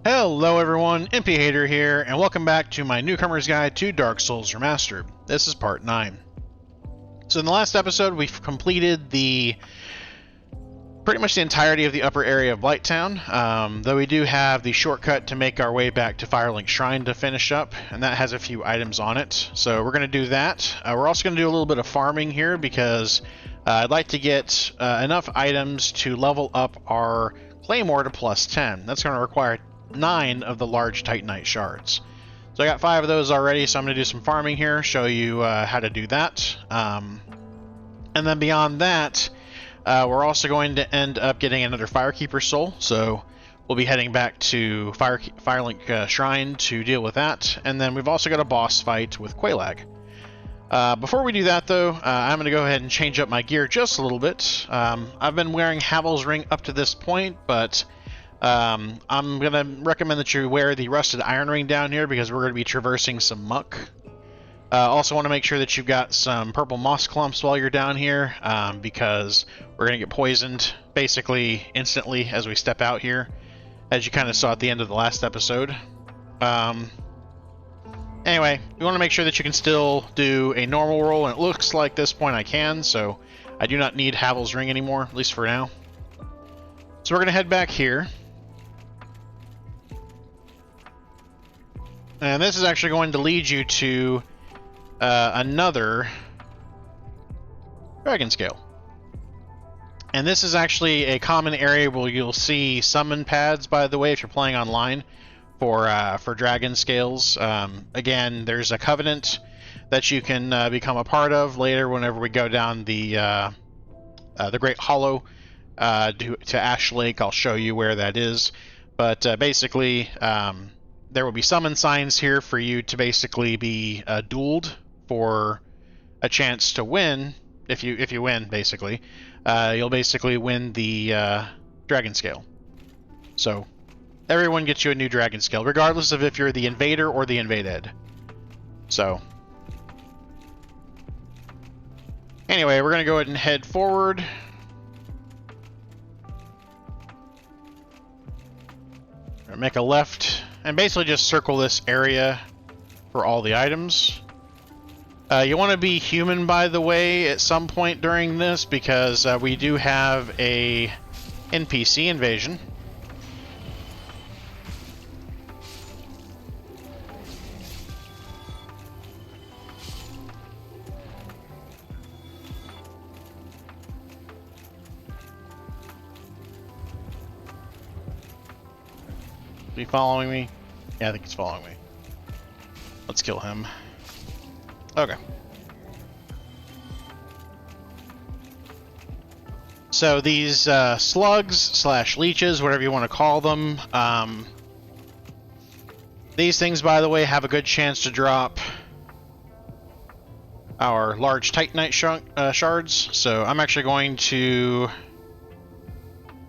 Hello everyone, Hater here, and welcome back to my Newcomer's Guide to Dark Souls Remastered. This is part 9. So in the last episode, we've completed pretty much the entirety of the upper area of Blighttown, though we do have the shortcut to make our way back to Firelink Shrine to finish up, and that has a few items on it. So we're going to do that. We're also going to do a little bit of farming here because I'd like to get enough items to level up our Claymore to plus 10. That's going to require 9 of the large Titanite shards. So I got 5 of those already, so I'm going to do some farming here, show you how to do that. And then beyond that, we're also going to end up getting another Firekeeper soul, so we'll be heading back to Firelink Shrine to deal with that. And then we've also got a boss fight with Quelaag. Before we do that, though, I'm going to go ahead and change up my gear just a little bit. I've been wearing Havel's Ring up to this point, but I'm going to recommend that you wear the Rusted Iron Ring down here because we're going to be traversing some muck. Also want to make sure that you've got some purple moss clumps while you're down here because we're going to get poisoned basically instantly as we step out here, as you kind of saw at the end of the last episode. Anyway, we want to make sure that you can still do a normal roll, and it looks like at this point I can, so I do not need Havel's Ring anymore, at least for now. So we're going to head back here. And this is actually going to lead you to another dragon scale. And this is actually a common area where you'll see summon pads, by the way, if you're playing online for dragon scales. Again, there's a covenant that you can become a part of later whenever we go down the Great Hollow to Ash Lake. I'll show you where that is. But basically, there will be summon signs here for you to basically be dueled for a chance to win. If you win, basically, you'll basically win the dragon scale. So everyone gets you a new dragon scale, regardless of if you're the invader or the invaded. So anyway, we're gonna go ahead and head forward. Make a left and basically just circle this area for all the items. You want to be human, by the way, at some point during this because we do have a NPC invasion. Is he following me? Yeah, I think he's following me. Let's kill him. Okay. So these slugs slash leeches, whatever you want to call them, these things, by the way, have a good chance to drop our large Titanite shards. So I'm actually going to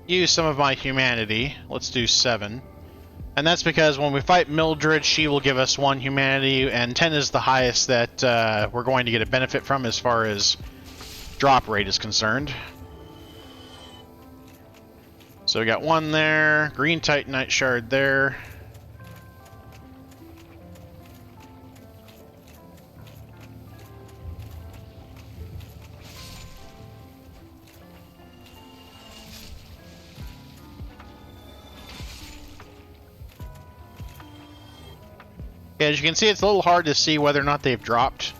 use some of my humanity. Let's do 7. And that's because when we fight Mildred, she will give us 1 humanity, and 10 is the highest that we're going to get a benefit from as far as drop rate is concerned. So we got 1 there, green Titanite shard there. As you can see, it's a little hard to see whether or not they've dropped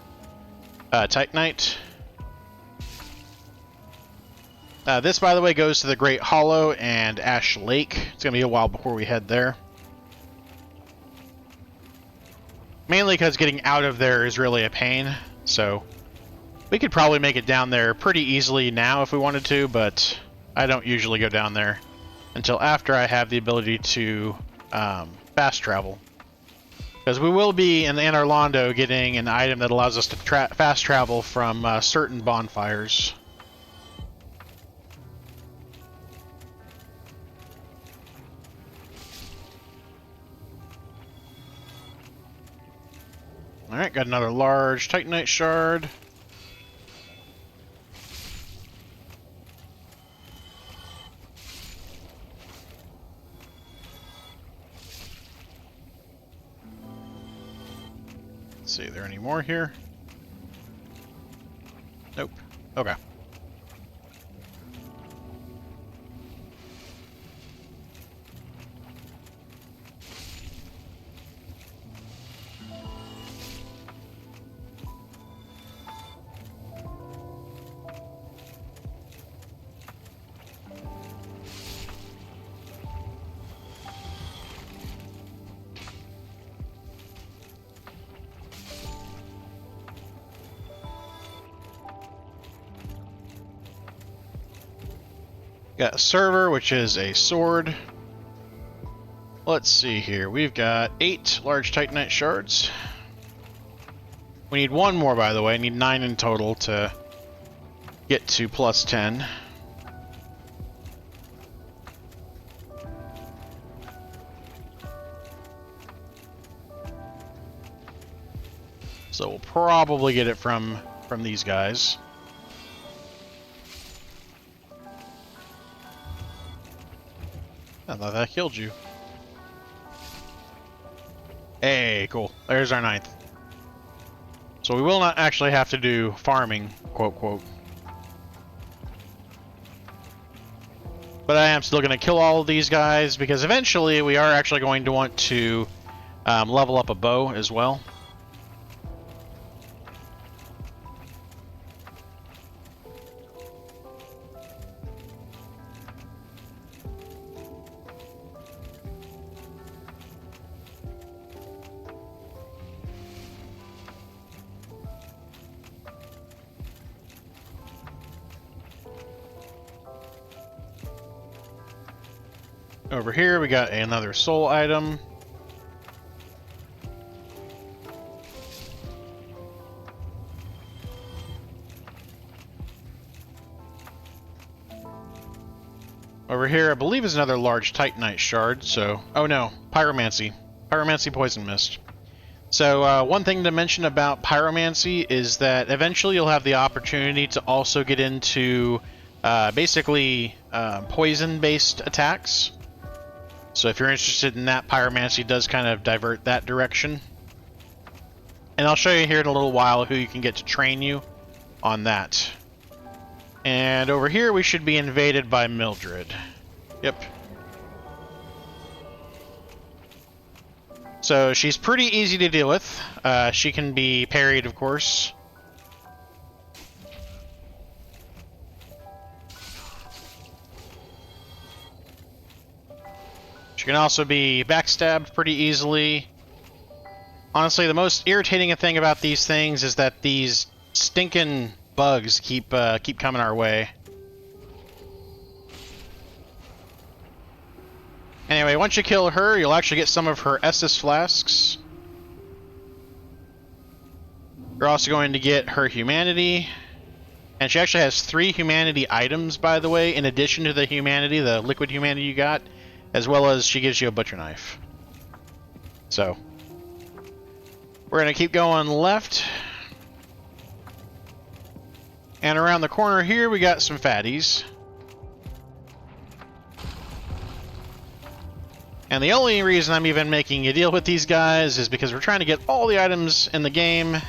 Titanite. This, by the way, goes to the Great Hollow and Ash Lake. It's going to be a while before we head there. Mainly because getting out of there is really a pain. So we could probably make it down there pretty easily now if we wanted to, but I don't usually go down there until after I have the ability to fast travel. Because we will be in our Londo getting an item that allows us to fast travel from certain bonfires. Alright, got another large Titanite shard. see, are there any more here? Nope. Okay. Got a server, which is a sword. Let's see here. We've got 8 large Titanite shards. We need 1 more, by the way. I need 9 in total to get to plus 10. So we'll probably get it from these guys. I thought that killed you. Hey, cool. There's our 9th. So we will not actually have to do farming, quote, quote. But I am still going to kill all of these guys, because eventually we are actually going to want to level up a bow as well. Over here we got another soul item. Over here I believe is another large Titanite shard, so... Oh no, Pyromancy. Pyromancy Poison Mist. So one thing to mention about Pyromancy is that eventually you'll have the opportunity to also get into basically poison-based attacks. So if you're interested in that, Pyromancy does kind of divert that direction. And I'll show you here in a little while who you can get to train you on that. And over here we should be invaded by Mildred. Yep. So she's pretty easy to deal with. She can be parried, of course. She can also be backstabbed pretty easily. Honestly, the most irritating thing about these things is that these stinking bugs keep coming our way. Anyway, once you kill her, you'll actually get some of her Estus flasks. You're also going to get her humanity. And she actually has 3 humanity items, by the way, in addition to the humanity, the liquid humanity you got. As well as she gives you a butcher knife. So, we're going to keep going left. And around the corner here, we got some fatties. And the only reason I'm even making you deal with these guys is because we're trying to get all the items in the game.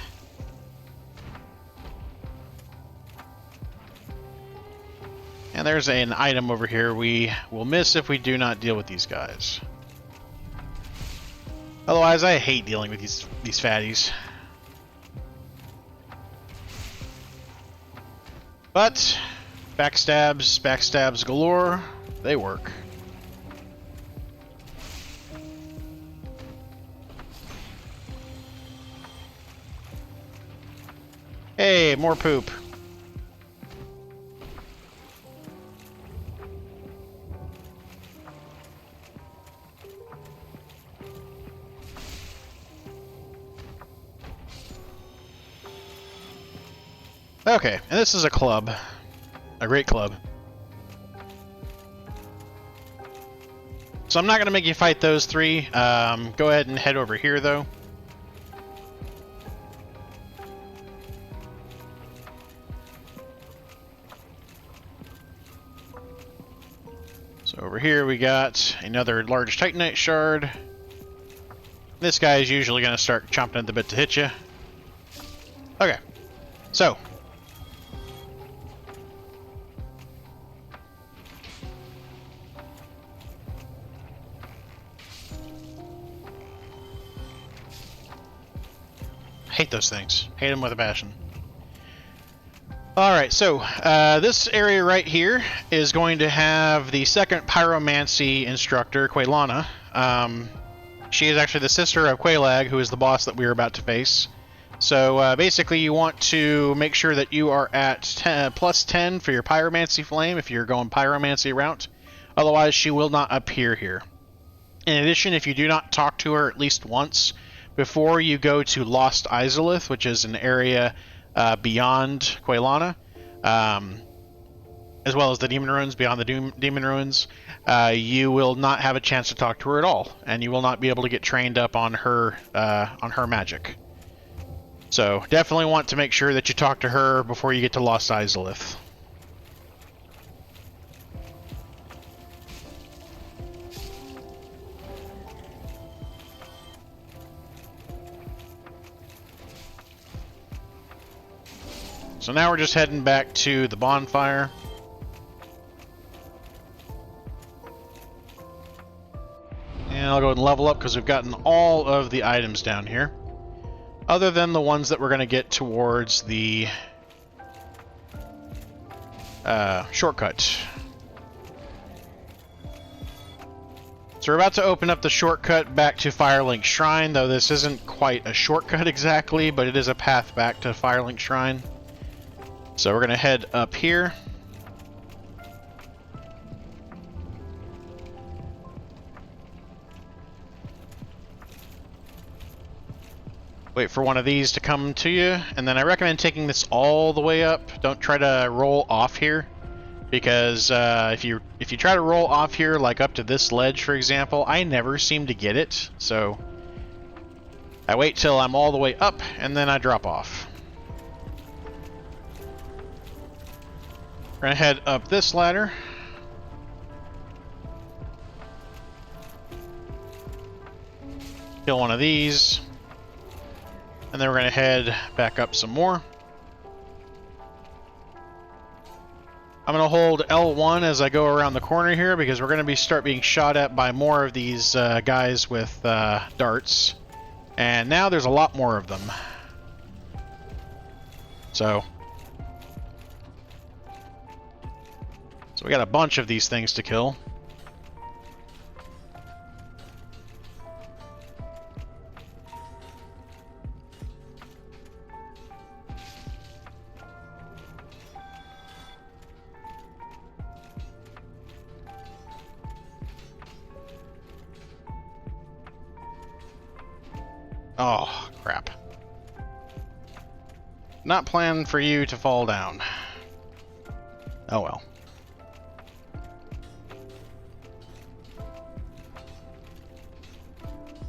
And there's an item over here we will miss if we do not deal with these guys. Otherwise, I hate dealing with these fatties. But backstabs galore, they work. Hey, more poop. Okay, and this is a club. A great club. So I'm not going to make you fight those 3. Go ahead and head over here, though. So over here we got another large Titanite shard. This guy is usually going to start chomping at the bit to hit you. Okay, so hate those things. Hate them with a passion. Alright, so this area right here is going to have the second Pyromancy instructor, Quelaag. She is actually the sister of Quelaag, who is the boss that we are about to face. So basically you want to make sure that you are at plus 10 for your Pyromancy flame if you're going Pyromancy route. Otherwise she will not appear here. In addition, if you do not talk to her at least once before you go to Lost Izalith, which is an area beyond Quelaag, as well as the Demon Ruins, beyond the Demon Ruins, you will not have a chance to talk to her at all, and you will not be able to get trained up on her magic. So definitely want to make sure that you talk to her before you get to Lost Izalith. So now we're just heading back to the bonfire. And I'll go ahead and level up because we've gotten all of the items down here. Other than the ones that we're going to get towards the shortcut. So we're about to open up the shortcut back to Firelink Shrine, though this isn't quite a shortcut exactly, but it is a path back to Firelink Shrine. So we're going to head up here. Wait for one of these to come to you, and then I recommend taking this all the way up. Don't try to roll off here, because if you try to roll off here, like up to this ledge, for example, I never seem to get it. So I wait till I'm all the way up, and then I drop off. We're gonna head up this ladder. Kill one of these. And then we're gonna head back up some more. I'm gonna hold L1 as I go around the corner here because we're gonna start being shot at by more of these guys with darts. And now there's a lot more of them. So we got a bunch of these things to kill. Oh, crap. Not planned for you to fall down. Oh well.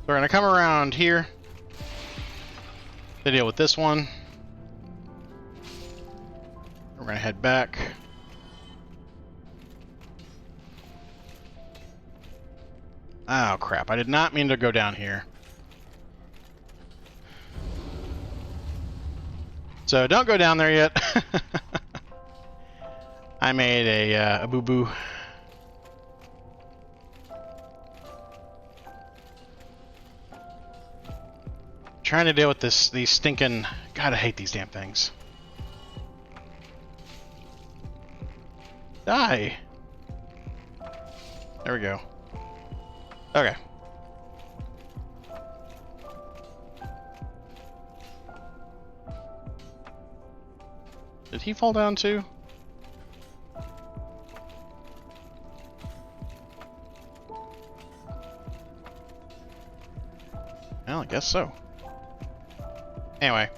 We're going to come around here to deal with this one. We're going to head back. Oh crap, I did not mean to go down here. So don't go down there yet. I made a boo-boo. Trying to deal with these stinking... God, I hate these damn things. Die! There we go. Okay. Did he fall down too? Well, I guess so. Anyway,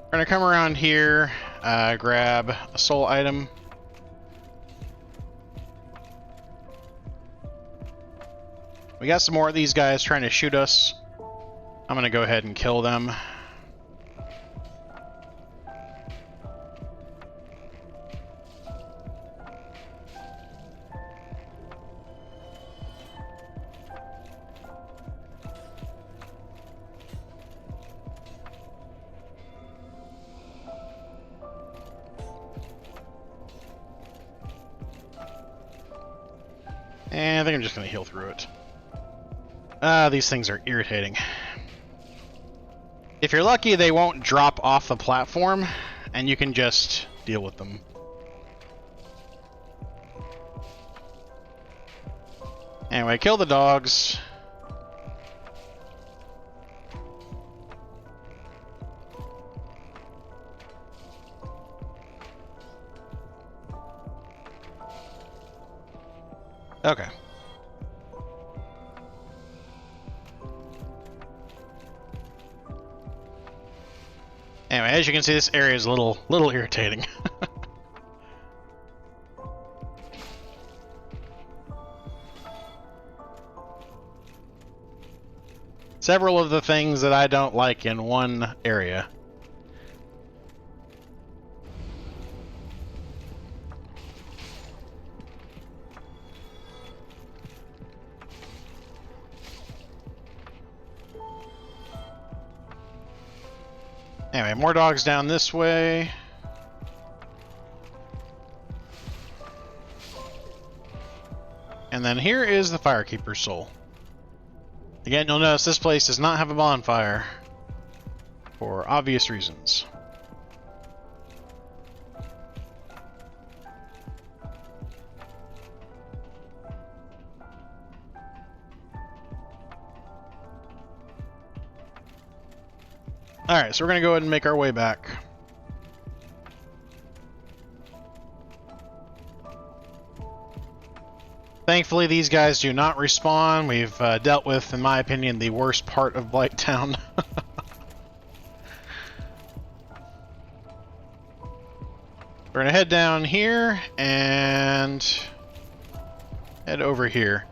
we're gonna come around here, grab a soul item. We got some more of these guys trying to shoot us. I'm gonna go ahead and kill them. And I think I'm just going to heal through it. These things are irritating. If you're lucky, they won't drop off the platform, and you can just deal with them. Anyway, kill the dogs. Okay. Anyway, as you can see, this area is a little irritating. Several of the things that I don't like in one area. Anyway, more dogs down this way. And then here is the Firekeeper's soul. Again, you'll notice this place does not have a bonfire, for obvious reasons. Alright, so we're going to go ahead and make our way back. Thankfully, these guys do not respawn. We've dealt with, in my opinion, the worst part of Blighttown. We're going to head down here and head over here.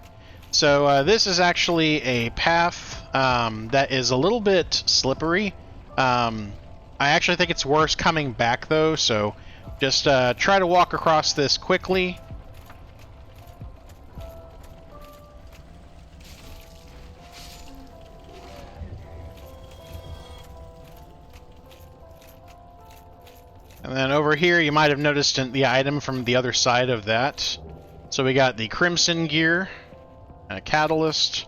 So this is actually a path that is a little bit slippery. I actually think it's worse coming back, though, so just try to walk across this quickly. And then over here, you might have noticed the item from the other side of that. So we got the Crimson Gear, and a Catalyst.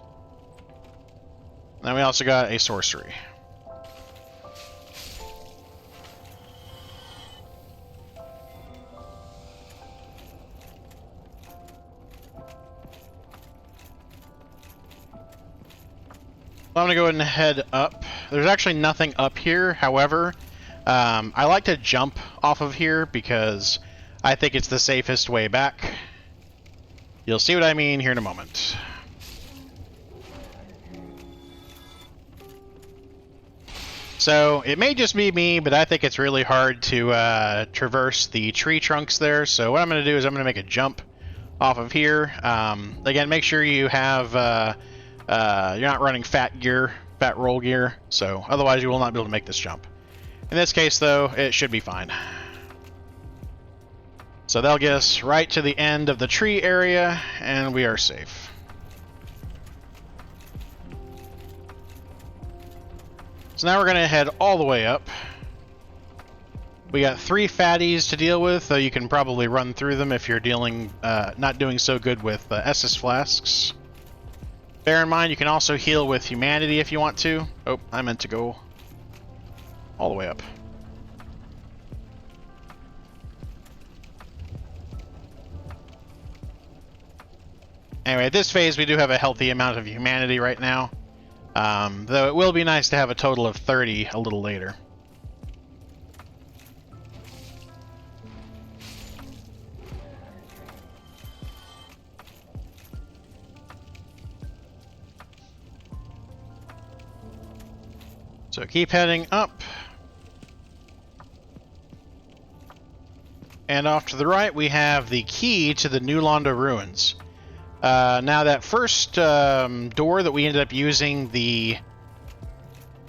And then we also got a Sorcery. I'm going to go ahead and head up. There's actually nothing up here, however. I like to jump off of here because I think it's the safest way back. You'll see what I mean here in a moment. So, it may just be me, but I think it's really hard to traverse the tree trunks there. So what I'm going to do is I'm going to make a jump off of here. Again, make sure you have... you're not running fat roll gear, so otherwise you will not be able to make this jump. In this case, though, it should be fine. So they'll get us right to the end of the tree area, and we are safe. So now we're going to head all the way up. We got 3 fatties to deal with, though you can probably run through them if you're not doing so good with Estus flasks. Bear in mind, you can also heal with humanity if you want to. Oh, I meant to go all the way up. Anyway, at this phase, we do have a healthy amount of humanity right now. Though it will be nice to have a total of 30 a little later. So keep heading up. And off to the right, we have the key to the new Londo Ruins. Now that first door that we ended up using the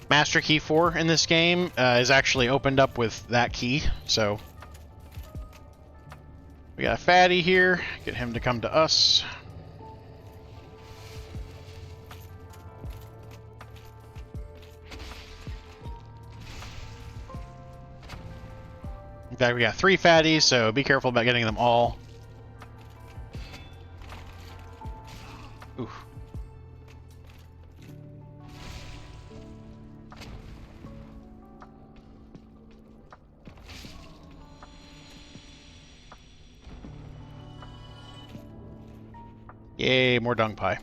master key for in this game is actually opened up with that key. So we got a fatty here. Get him to come to us. In fact, we got 3 fatties, so be careful about getting them all. Oof. Yay, more dung pie.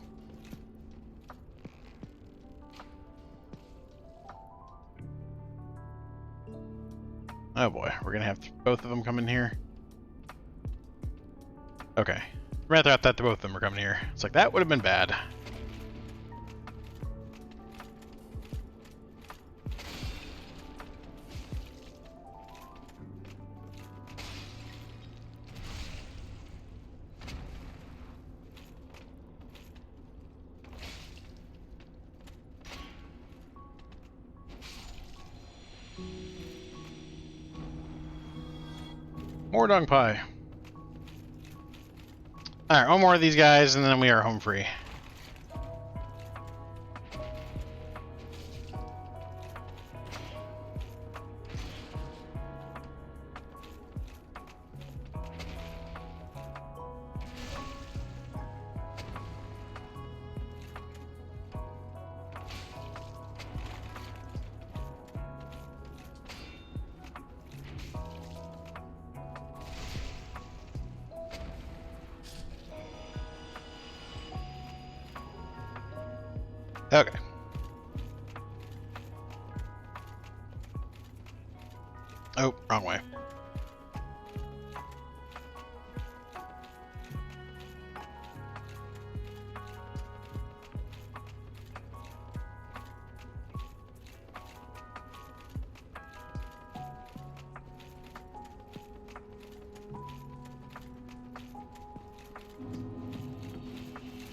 Oh boy, we're gonna have both of them come in here. Okay. Rather I thought both of them were coming here. It's like, that would have been bad. More dung pie. Alright, one more of these guys, and then we are home free. Okay. Oh, wrong way.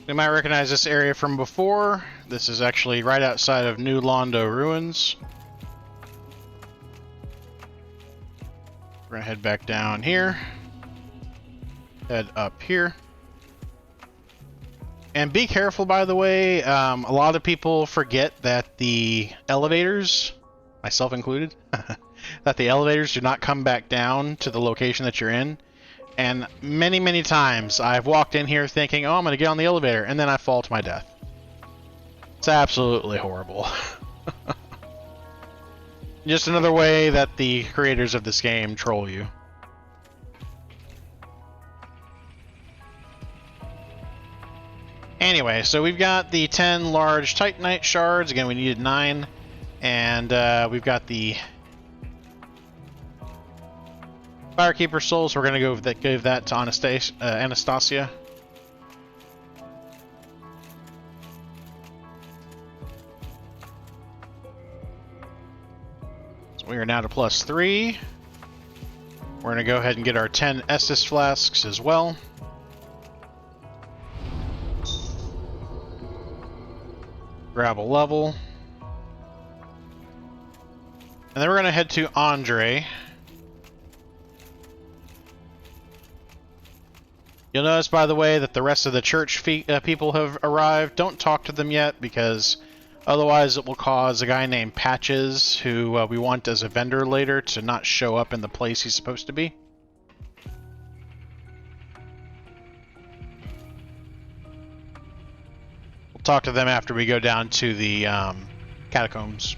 You might recognize this area from before. This is actually right outside of New Londo Ruins. We're gonna head back down here. Head up here. And be careful, by the way. A lot of people forget that the elevators, myself included, that the elevators do not come back down to the location that you're in. And many, many times I've walked in here thinking, oh, I'm going to get on the elevator, and then I fall to my death. It's absolutely horrible. Just another way that the creators of this game troll you. Anyway, so we've got the 10 large Titanite shards. Again, we needed 9. And we've got the Firekeeper souls. We're going to go with that, give that to Anastasia. So we are now to +3. We're going to go ahead and get our 10 Estus flasks as well. Grab a level. And then we're going to head to Andre. You'll notice, by the way, that the rest of the church people have arrived. Don't talk to them yet, because otherwise it will cause a guy named Patches, who we want as a vendor later, to not show up in the place he's supposed to be. We'll talk to them after we go down to the catacombs.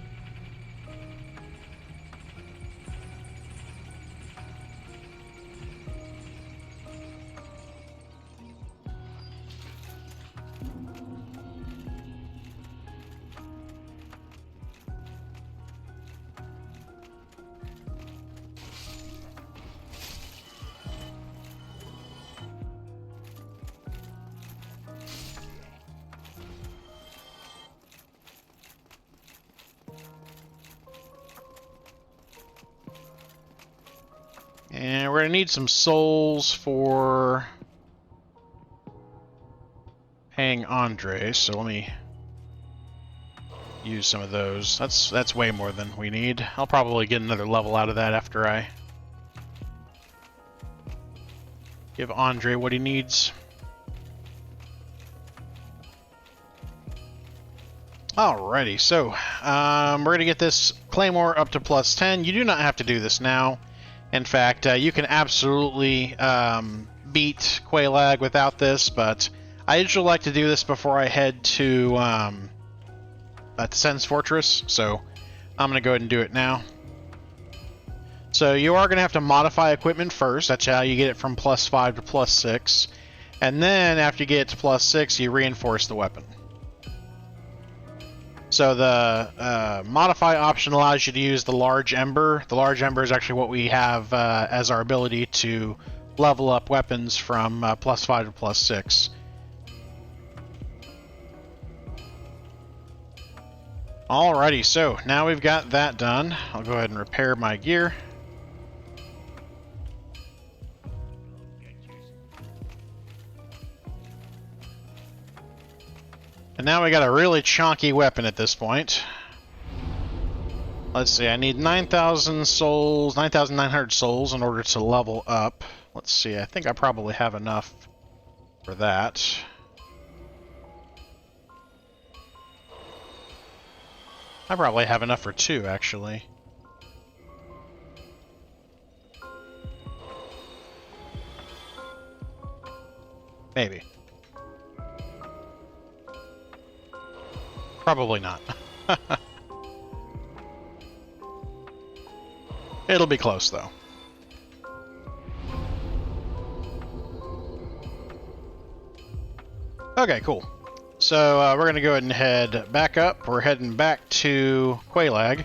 And we're going to need some souls for paying Andre, so let me use some of those. That's way more than we need. I'll probably get another level out of that after I give Andre what he needs. Alrighty, so we're going to get this Claymore up to +10. You do not have to do this now. In fact, you can absolutely beat Quelaag without this, but I usually like to do this before I head to Sen's Fortress, so I'm going to go ahead and do it now. So you are going to have to modify equipment first. That's how you get it from +5 to +6. And then after you get it to +6, you reinforce the weapon. So the modify option allows you to use the large ember. The large ember is actually what we have as our ability to level up weapons from +5 to +6. Alrighty, so now we've got that done. I'll go ahead and repair my gear. And now we got a really chonky weapon at this point. Let's see, I need 9,000 souls, 9,900 souls in order to level up. Let's see, I think I probably have enough for that. I probably have enough for 2, actually. Maybe. Probably not. It'll be close, though. Okay, cool. So we're going to go ahead and head back up. We're heading back to Quelaag.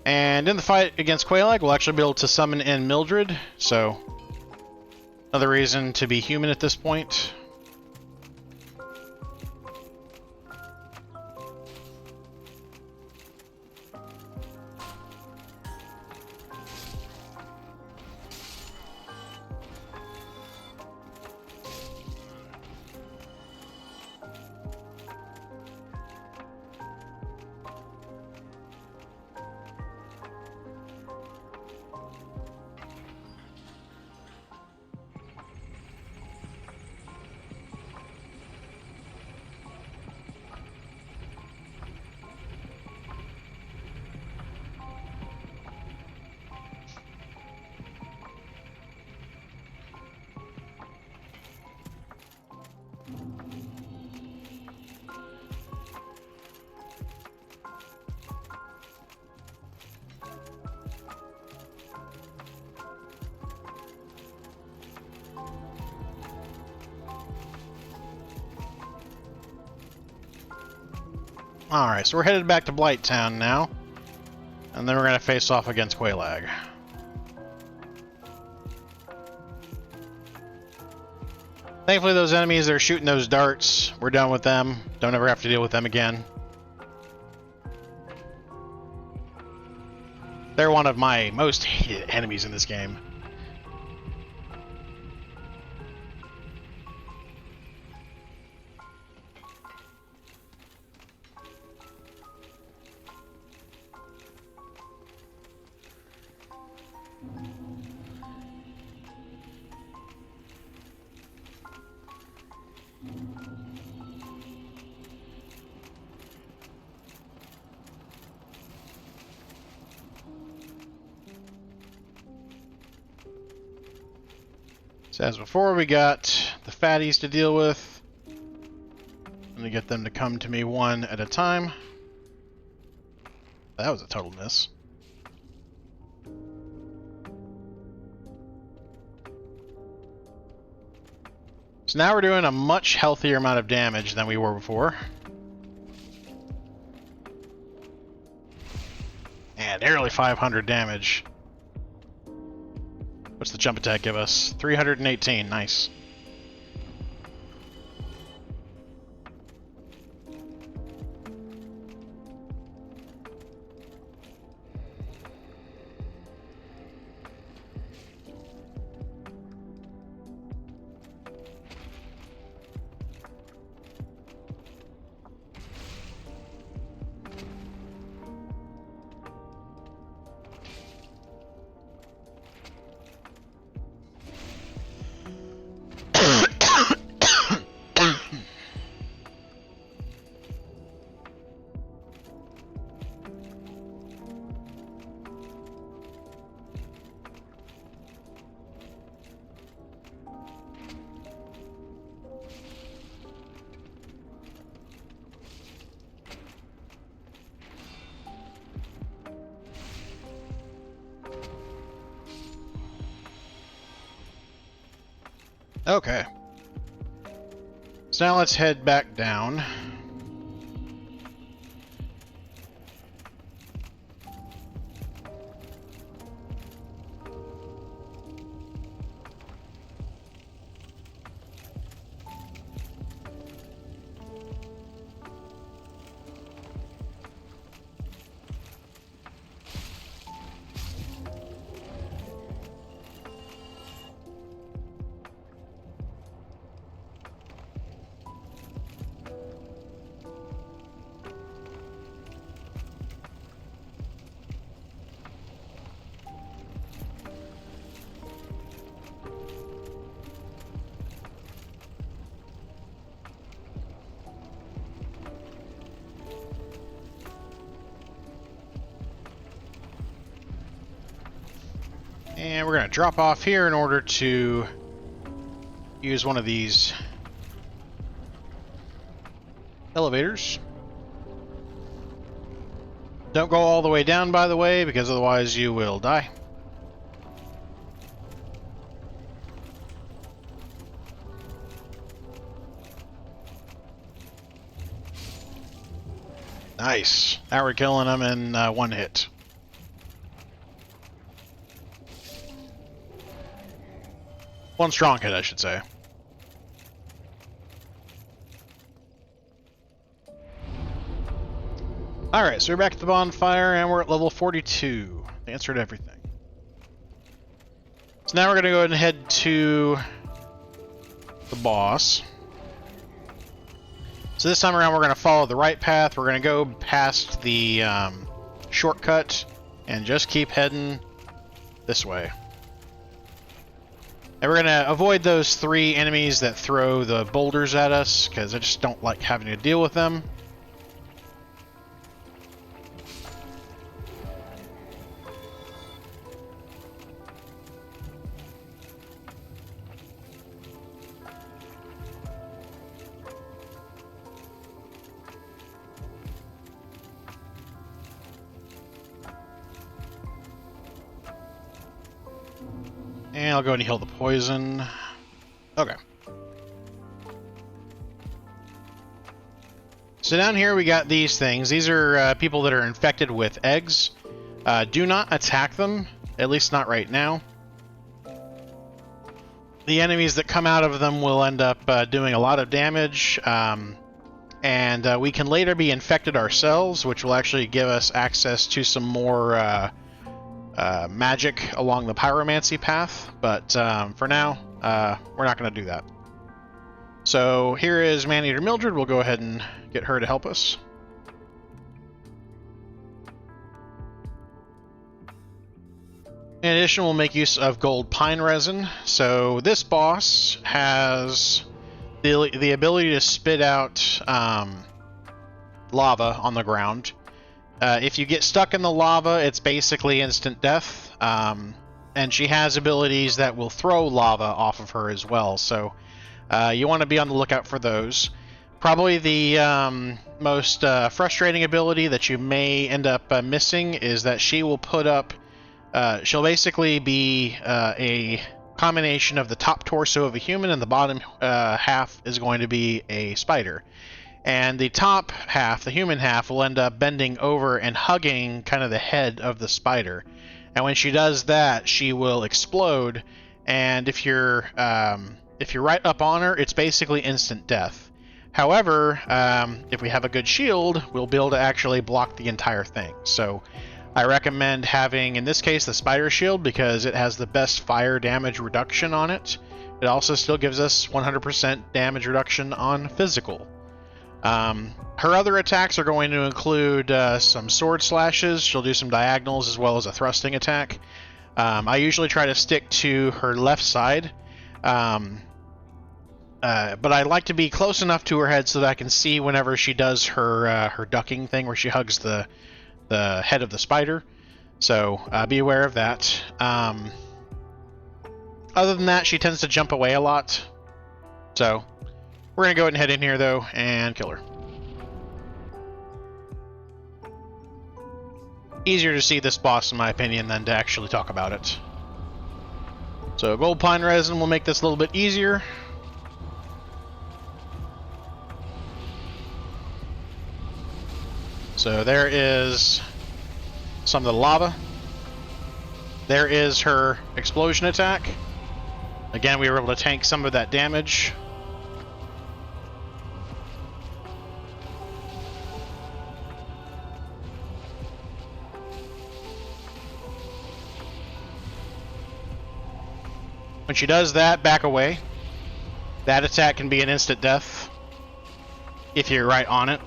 And in the fight against Quelaag, we'll actually be able to summon in Mildred. So, another reason to be human at this point. Alright, so we're headed back to Blighttown now. And then we're going to face off against Quelaag. Thankfully those enemies that are shooting those darts, we're done with them. Don't ever have to deal with them again. They're one of my most hated enemies in this game. So as before, we got the fatties to deal with. I'm going to get them to come to me one at a time. That was a total miss. So now we're doing a much healthier amount of damage than we were before. And nearly 500 damage. What's the jump attack give us? 318, nice. Okay. So now let's head back down. And we're going to drop off here in order to use one of these elevators. Don't go all the way down, by the way, because otherwise you will die. Nice. Now we're killing them in one hit. One strong hit, I should say. Alright, so we're back at the bonfire, and we're at level 42. Answered everything. So now we're going to go ahead and head to the boss. So this time around we're going to follow the right path. We're going to go past the shortcut and just keep heading this way. And we're going to avoid those 3 enemies that throw the boulders at us, because I just don't like having to deal with them. And I'll go and heal the poison. Okay. So down here we got these things. These are people that are infected with eggs. Do not attack them, at least not right now. The enemies that come out of them will end up doing a lot of damage. And we can later be infected ourselves, which will actually give us access to some more magic along the pyromancy path, but for now, we're not going to do that. So here is Man-Eater Mildred. We'll go ahead and get her to help us. In addition, we'll make use of gold pine resin. So this boss has the ability to spit out lava on the ground. If you get stuck in the lava, it's basically instant death, and she has abilities that will throw lava off of her as well, so you want to be on the lookout for those. Probably the most frustrating ability that you may end up missing is that she will put up, she'll basically be a combination of the top torso of a human, and the bottom half is going to be a spider. And the top half, the human half, will end up bending over and hugging kind of the head of the spider. And when she does that, she will explode. And if you're right up on her, it's basically instant death. However, if we have a good shield, we'll be able to actually block the entire thing. So I recommend having, in this case, the spider shield, because it has the best fire damage reduction on it. It also still gives us 100% damage reduction on physical. Her other attacks are going to include some sword slashes. She'll do some diagonals as well as a thrusting attack. I usually try to stick to her left side, but I like to be close enough to her head so that I can see whenever she does her ducking thing, where she hugs the head of the spider. So be aware of that. Other than that, she tends to jump away a lot. So we're going to go ahead and head in here, though, and kill her. Easier to see this boss, in my opinion, than to actually talk about it. So gold pine resin will make this a little bit easier. So there is some of the lava. There is her explosion attack. Again, we were able to tank some of that damage. When she does that, back away. That attack can be an instant death if you're right on it.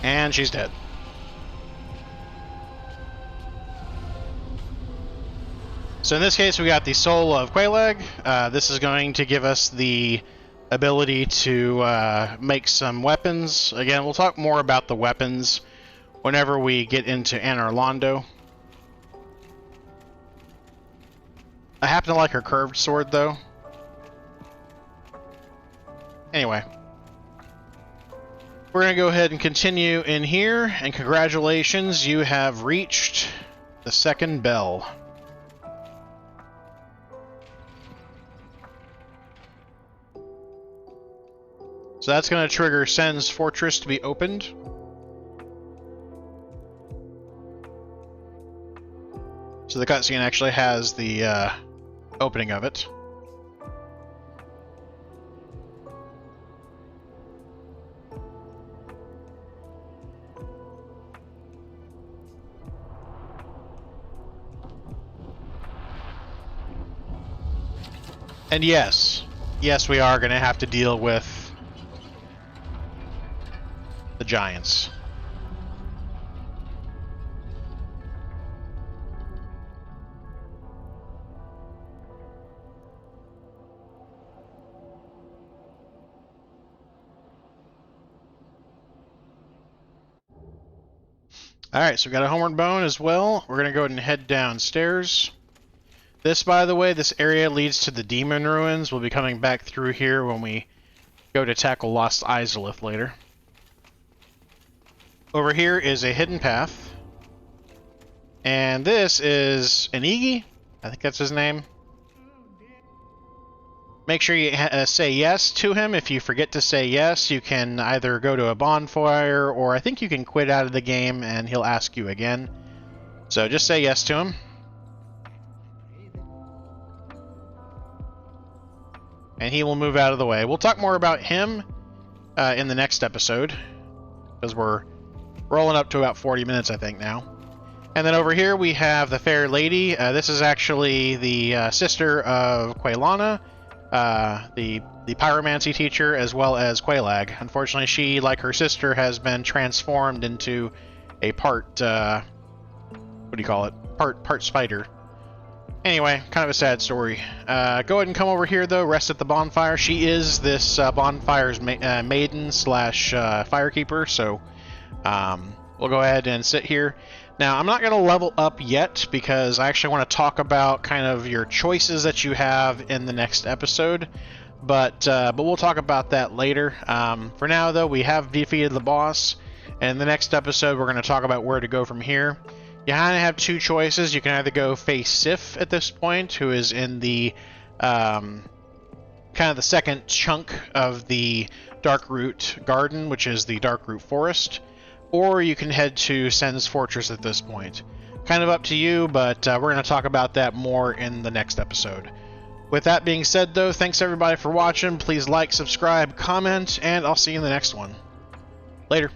And she's dead. So in this case, we got the Soul of Quelaag. This is going to give us the ability to make some weapons. Again, we'll talk more about the weapons whenever we get into Anor Londo. I happen to like her curved sword, though. Anyway. We're going to go ahead and continue in here, and congratulations, you have reached the second bell. So that's going to trigger Sen's Fortress to be opened. So the cutscene actually has the opening of it. And yes, we are going to have to deal with the giants. Alright, so we got a homeward bone as well. We're going to go ahead and head downstairs. This, by the way, this area leads to the Demon Ruins. We'll be coming back through here when we go to tackle Lost Izalith later. Over here is a hidden path. And this is an Iggy? I think that's his name. Make sure you say yes to him. If you forget to say yes, you can either go to a bonfire, or I think you can quit out of the game and he'll ask you again. So just say yes to him. And he will move out of the way. We'll talk more about him in the next episode, because we're rolling up to about 40 minutes, I think, now. And then over here we have the Fair Lady. This is actually the sister of Quelaag, the Pyromancy teacher, as well as Quelaag. Unfortunately, she, like her sister, has been transformed into a part, what do you call it? Part spider. Anyway, kind of a sad story. Go ahead and come over here, though. Rest at the bonfire. She is this bonfire's maiden slash firekeeper, so we'll go ahead and sit here. Now, I'm not going to level up yet, because I actually want to talk about kind of your choices that you have in the next episode. But we'll talk about that later. For now, though, we have defeated the boss. And in the next episode, we're going to talk about where to go from here. You kind of have two choices. You can either go face Sif at this point, who is in the kind of the second chunk of the Darkroot Garden, which is the Darkroot Forest, or you can head to Sen's Fortress at this point. Kind of up to you, but we're going to talk about that more in the next episode. With that being said, though, thanks everybody for watching. Please like, subscribe, comment, and I'll see you in the next one. Later.